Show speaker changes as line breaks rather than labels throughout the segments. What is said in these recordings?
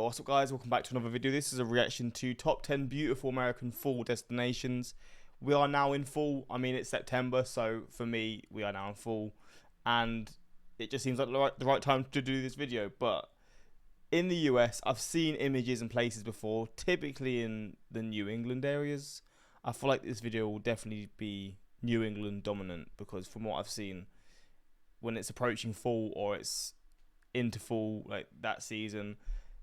Yo, what's up guys, welcome back to another video. This is a reaction to top 10 beautiful American fall destinations. We are now in fall. I mean, it's September, so for me, we are now in fall. And it just seems like the right time to do this video. But in the US, I've seen images and places before, typically in the New England areas. I feel like this video will definitely be New England dominant, because from what I've seen, when it's approaching fall or it's into fall, like that season,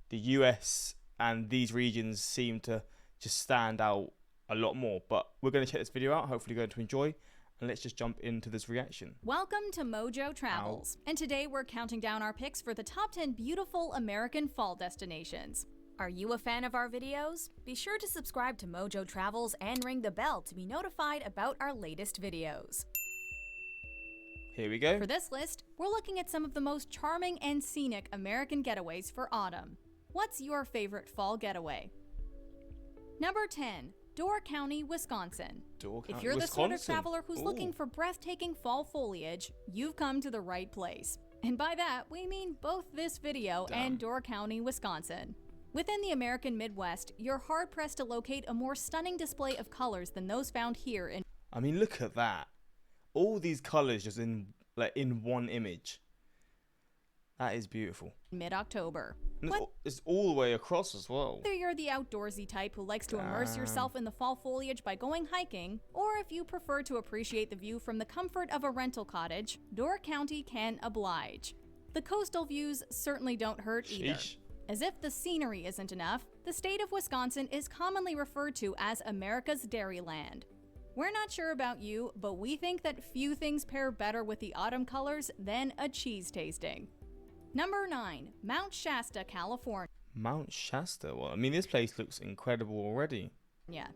the US and these regions seem to just stand out a lot more. But we're going to check this video out, hopefully you're going to enjoy, and let's just jump into this reaction.
Welcome to Mojo Travels, and today we're counting down our picks for the top 10 beautiful American fall destinations. Are you a fan of our videos? Be sure to subscribe to Mojo Travels and ring the bell to be notified about our latest videos.
Here we go.
For this list, we're looking at some of the most charming and scenic American getaways for autumn. What's your favorite fall getaway? Number 10. Door County, Wisconsin. If you're the sort of traveler who's looking for breathtaking fall foliage, you've come to the right place. And by that, we mean both this video and Door County, Wisconsin. Within the American Midwest, you're hard-pressed to locate a more stunning display of colors than those found here in...
I mean, look at that. All these colors just in one image. That is beautiful.
Mid-October.
It's all the way across as well.
Whether you're the outdoorsy type who likes to immerse yourself in the fall foliage by going hiking, or if you prefer to appreciate the view from the comfort of a rental cottage, Door County can oblige. The coastal views certainly don't hurt either. As if the scenery isn't enough, the state of Wisconsin is commonly referred to as America's Dairyland. We're not sure about you, but we think that few things pair better with the autumn colors than a cheese tasting. Number 9. Mount Shasta, California.
Mount Shasta? Well, I mean, this place looks incredible already.
Yeah.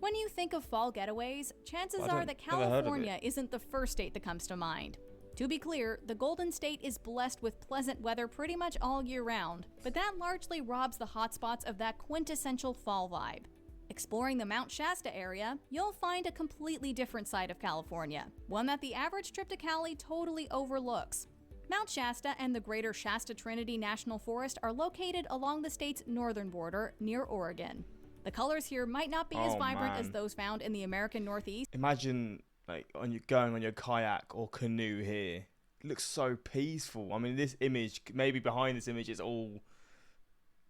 When you think of fall getaways, chances are that California isn't the first state that comes to mind. To be clear, the Golden State is blessed with pleasant weather pretty much all year round, but that largely robs the hotspots of that quintessential fall vibe. Exploring the Mount Shasta area, you'll find a completely different side of California, one that the average trip to Cali totally overlooks. Mount Shasta and the Greater Shasta Trinity National Forest are located along the state's northern border near Oregon. The colors here might not be as vibrant as those found in the American Northeast.
Imagine like going on your kayak or canoe here. It looks so peaceful. I mean, this image, maybe behind this image is all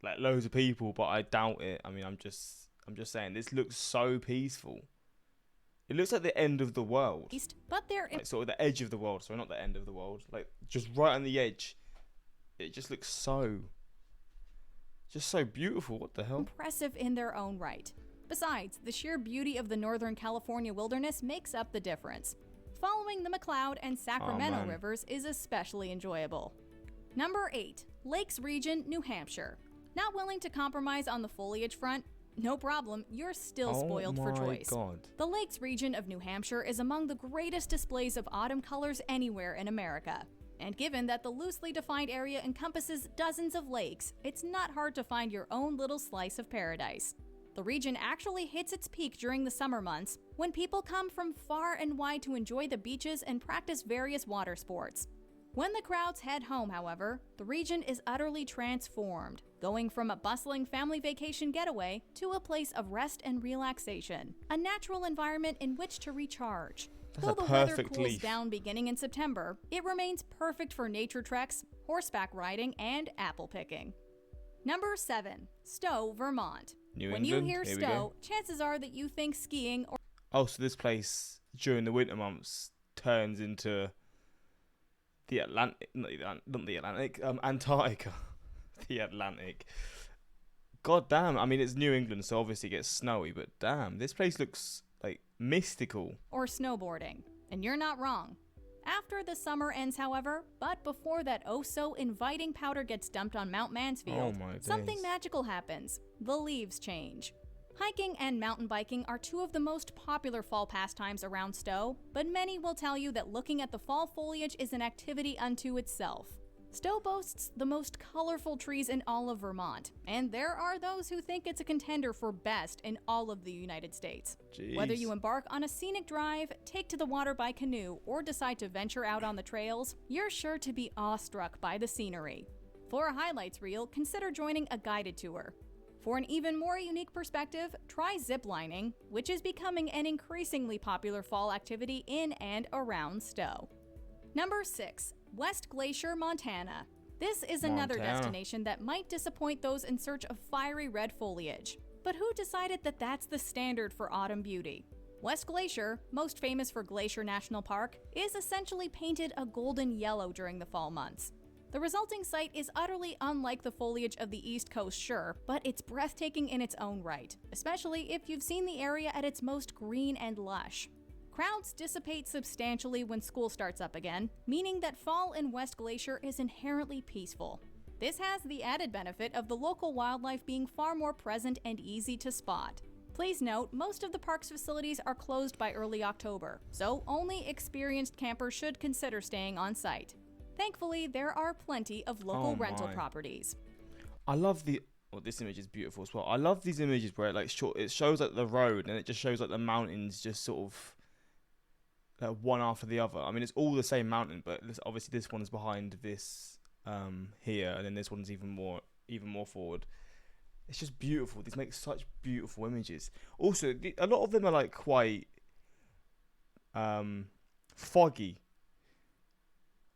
like loads of people, but I doubt it. I mean, I'm just saying, this looks so peaceful. It looks like the end of the world.
But they're
like sort of the edge of the world. Sorry, not the end of the world. Like just right on the edge. It just looks so beautiful. What the hell?
Impressive in their own right. Besides, the sheer beauty of the Northern California wilderness makes up the difference. Following the McCloud and Sacramento rivers is especially enjoyable. Number 8. Lakes Region, New Hampshire. Not willing to compromise on the foliage front? No problem, you're still spoiled for choice. The Lakes region of New Hampshire is among the greatest displays of autumn colors anywhere in America. And given that the loosely defined area encompasses dozens of lakes, it's not hard to find your own little slice of paradise. The region actually hits its peak during the summer months, when people come from far and wide to enjoy the beaches and practice various water sports. When the crowds head home, however, the region is utterly transformed, going from a bustling family vacation getaway to a place of rest and relaxation, a natural environment in which to recharge. Though the weather cools down beginning in September, it remains perfect for nature treks, horseback riding, and apple picking. Number 7. Stowe, Vermont. When you hear Stowe, chances are that you think skiing or...
Oh, so this place during the winter months turns into... the Atlantic, not the Atlantic, Antarctica. The Atlantic. God damn, I mean, it's New England, so obviously it gets snowy, but damn, this place looks like mystical.
Or snowboarding. And you're not wrong. After the summer ends, however, but before that oh-so-inviting powder gets dumped on Mount Mansfield, something magical happens. The leaves change. Hiking and mountain biking are two of the most popular fall pastimes around Stowe, but many will tell you that looking at the fall foliage is an activity unto itself. Stowe boasts the most colorful trees in all of Vermont, and there are those who think it's a contender for best in all of the United States. Whether you embark on a scenic drive, take to the water by canoe, or decide to venture out on the trails, you're sure to be awestruck by the scenery. For a highlights reel, consider joining a guided tour. For an even more unique perspective, try ziplining, which is becoming an increasingly popular fall activity in and around Stowe. Number 6. West Glacier, Montana. This is another destination that might disappoint those in search of fiery red foliage. But who decided that that's the standard for autumn beauty? West Glacier, most famous for Glacier National Park, is essentially painted a golden yellow during the fall months. The resulting sight is utterly unlike the foliage of the East Coast, sure, but it's breathtaking in its own right, especially if you've seen the area at its most green and lush. Crowds dissipate substantially when school starts up again, meaning that fall in West Glacier is inherently peaceful. This has the added benefit of the local wildlife being far more present and easy to spot. Please note, most of the park's facilities are closed by early October, so only experienced campers should consider staying on site. Thankfully, there are plenty of local rental properties.
I love this image is beautiful as well. I love these images where it shows like the road and it just shows like the mountains just sort of one after the other. I mean, it's all the same mountain, but obviously this one's behind this here, and then this one's even more forward. It's just beautiful. These make such beautiful images. Also, a lot of them are like quite foggy.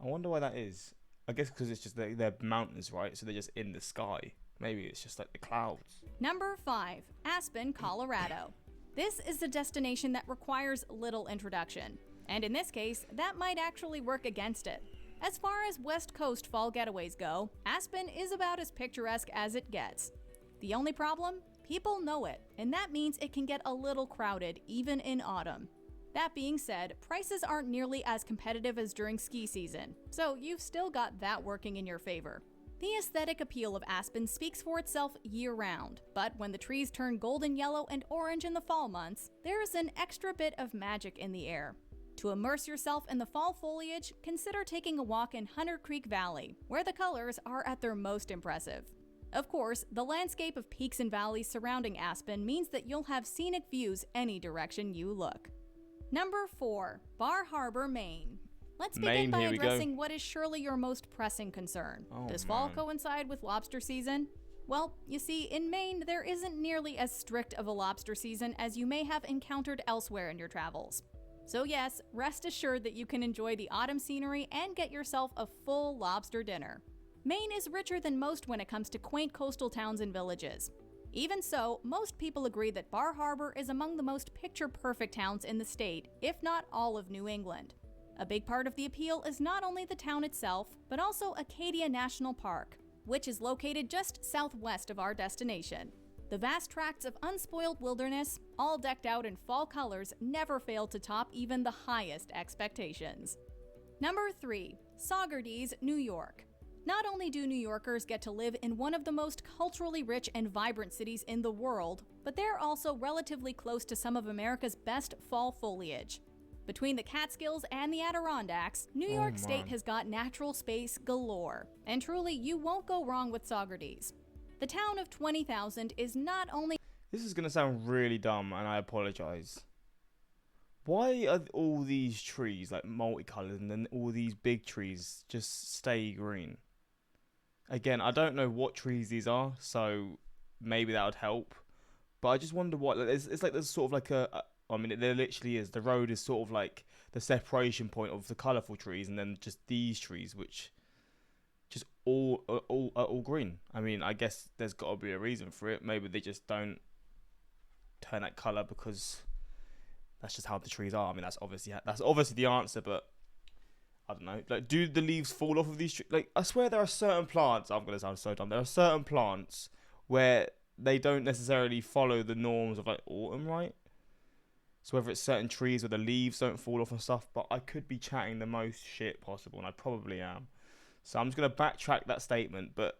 I wonder why that is. I guess because it's just they're mountains, right? So they're just in the sky. Maybe it's just like the clouds.
Number 5. Aspen, Colorado. This is a destination that requires little introduction. And in this case, that might actually work against it. As far as West Coast fall getaways go, Aspen is about as picturesque as it gets. The only problem? People know it, and that means it can get a little crowded, even in autumn. That being said, prices aren't nearly as competitive as during ski season, so you've still got that working in your favor. The aesthetic appeal of Aspen speaks for itself year-round, but when the trees turn golden yellow and orange in the fall months, there's an extra bit of magic in the air. To immerse yourself in the fall foliage, consider taking a walk in Hunter Creek Valley, where the colors are at their most impressive. Of course, the landscape of peaks and valleys surrounding Aspen means that you'll have scenic views any direction you look. Number 4. Bar Harbor, Maine. Let's begin by addressing what is surely your most pressing concern. Does fall coincide with lobster season? Well, you see, in Maine, there isn't nearly as strict of a lobster season as you may have encountered elsewhere in your travels. So yes, rest assured that you can enjoy the autumn scenery and get yourself a full lobster dinner. Maine is richer than most when it comes to quaint coastal towns and villages. Even so, most people agree that Bar Harbor is among the most picture-perfect towns in the state, if not all of New England. A big part of the appeal is not only the town itself, but also Acadia National Park, which is located just southwest of our destination. The vast tracts of unspoiled wilderness, all decked out in fall colors, never fail to top even the highest expectations. Number 3. Saugerties, New York. Not only do New Yorkers get to live in one of the most culturally rich and vibrant cities in the world, but they're also relatively close to some of America's best fall foliage. Between the Catskills and the Adirondacks, New York State has got natural space galore, and truly you won't go wrong with Saugerties. The town of 20,000 is not only...
This is going to sound really dumb, and I apologize. Why are all these trees like multicolored and then all these big trees just stay green? Again, I don't know what trees these are, so maybe that would help. But I just wonder what... It's like there's sort of like I mean, there literally is. The road is sort of like the separation point of the colourful trees, and then just these trees, which just all green. I mean, I guess there's got to be a reason for it. Maybe they just don't turn that colour because that's just how the trees are. I mean, that's obviously the answer, but I don't know. Like, do the leaves fall off of these trees? Like, I swear there are certain plants. I'm gonna sound so dumb. There are certain plants where they don't necessarily follow the norms of like autumn, right? So whether it's certain trees where the leaves don't fall off and stuff, but I could be chatting the most shit possible, and I probably am. So I'm just going to backtrack that statement, but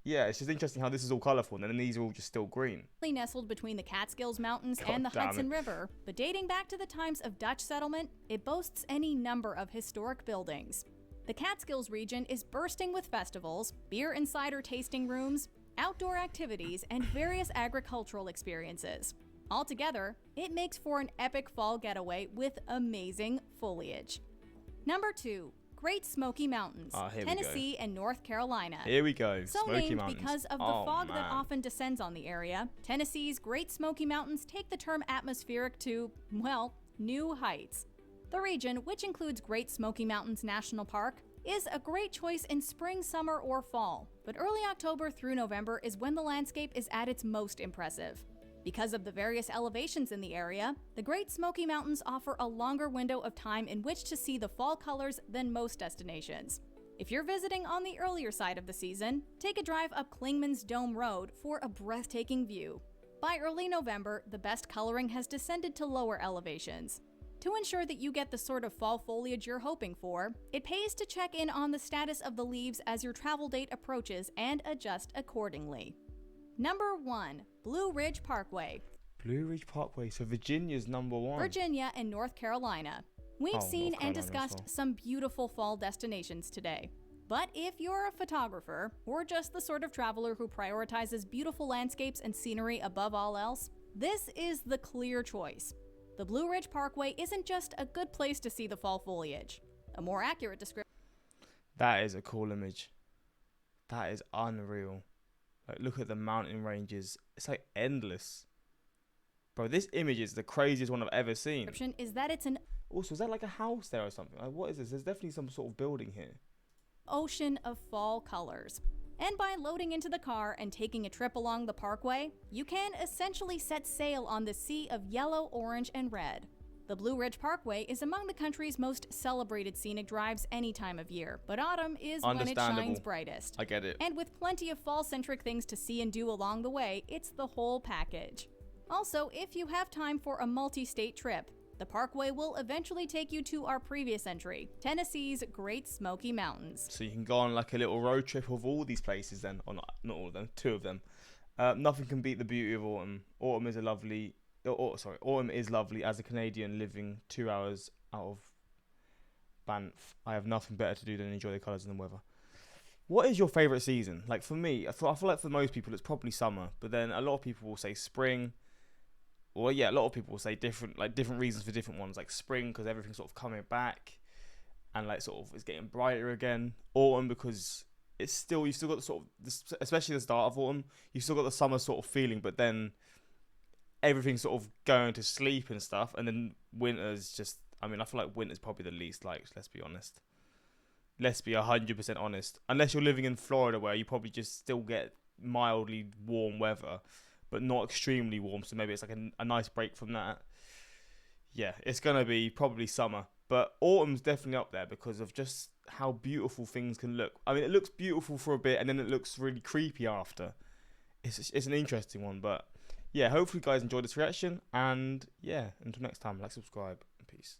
yeah, it's just interesting how this is all colourful, and then these are all just still green.
Nestled between the Catskills Mountains and the Hudson River, but dating back to the times of Dutch settlement, it boasts any number of historic buildings. The Catskills region is bursting with festivals, beer and cider tasting rooms, outdoor activities, and various agricultural experiences. Altogether, it makes for an epic fall getaway with amazing foliage. Number 2. Great Smoky Mountains,
Here
Tennessee and North Carolina.
Here we go.
So
Smoky
named
Mountains.
because of the fog that often descends on the area, Tennessee's Great Smoky Mountains take the term atmospheric to, well, new heights. The region, which includes Great Smoky Mountains National Park, is a great choice in spring, summer, or fall, but early October through November is when the landscape is at its most impressive. Because of the various elevations in the area, the Great Smoky Mountains offer a longer window of time in which to see the fall colors than most destinations. If you're visiting on the earlier side of the season, take a drive up Clingman's Dome Road for a breathtaking view. By early November, the best coloring has descended to lower elevations. To ensure that you get the sort of fall foliage you're hoping for, it pays to check in on the status of the leaves as your travel date approaches and adjust accordingly. Number 1. Blue Ridge Parkway.
Blue Ridge Parkway, so Virginia's number 1.
Virginia and North Carolina. We've seen and discussed some beautiful fall destinations today. But if you're a photographer, or just the sort of traveler who prioritizes beautiful landscapes and scenery above all else, this is the clear choice. The Blue Ridge Parkway isn't just a good place to see the fall foliage. A more accurate description.
That is a cool image. That is unreal. Like, look at the mountain ranges. It's like endless. Bro, this image is the craziest one I've ever seen.
Is that it's an
Also, is that like a house there or something? Like, what is this? There's definitely some sort of building here.
ocean of fall colors. And by loading into the car and taking a trip along the parkway, you can essentially set sail on the sea of yellow, orange, and red. The Blue Ridge Parkway is among the country's most celebrated scenic drives any time of year, but autumn is when it shines brightest.
I get it.
And with plenty of fall-centric things to see and do along the way, it's the whole package. Also, if you have time for a multi-state trip, the parkway will eventually take you to our previous entry, Tennessee's Great Smoky Mountains.
So you can go on like a little road trip of all these places then, or not all of them, 2 of them. Nothing can beat the beauty of autumn. Autumn is lovely as a Canadian living 2 hours out of Banff. I have nothing better to do than enjoy the colours and the weather. What is your favourite season? Like for me, I feel like for most people it's probably summer, but then a lot of people will say spring. Well, yeah, a lot of people will say different reasons for different ones, like spring because everything's sort of coming back and like sort of it's getting brighter again. Autumn because you've still got the sort of, especially the start of autumn, you've still got the summer sort of feeling, but then everything's sort of going to sleep and stuff. And then winter's just, I mean, I feel like winter's probably the least liked, let's be honest. Let's be 100% honest. Unless you're living in Florida where you probably just still get mildly warm weather, but not extremely warm, so maybe it's like a nice break from that. Yeah, it's going to be probably summer. But autumn's definitely up there because of just how beautiful things can look. I mean, it looks beautiful for a bit, and then it looks really creepy after. It's an interesting one, but yeah, hopefully you guys enjoyed this reaction. And yeah, until next time, like, subscribe, and peace.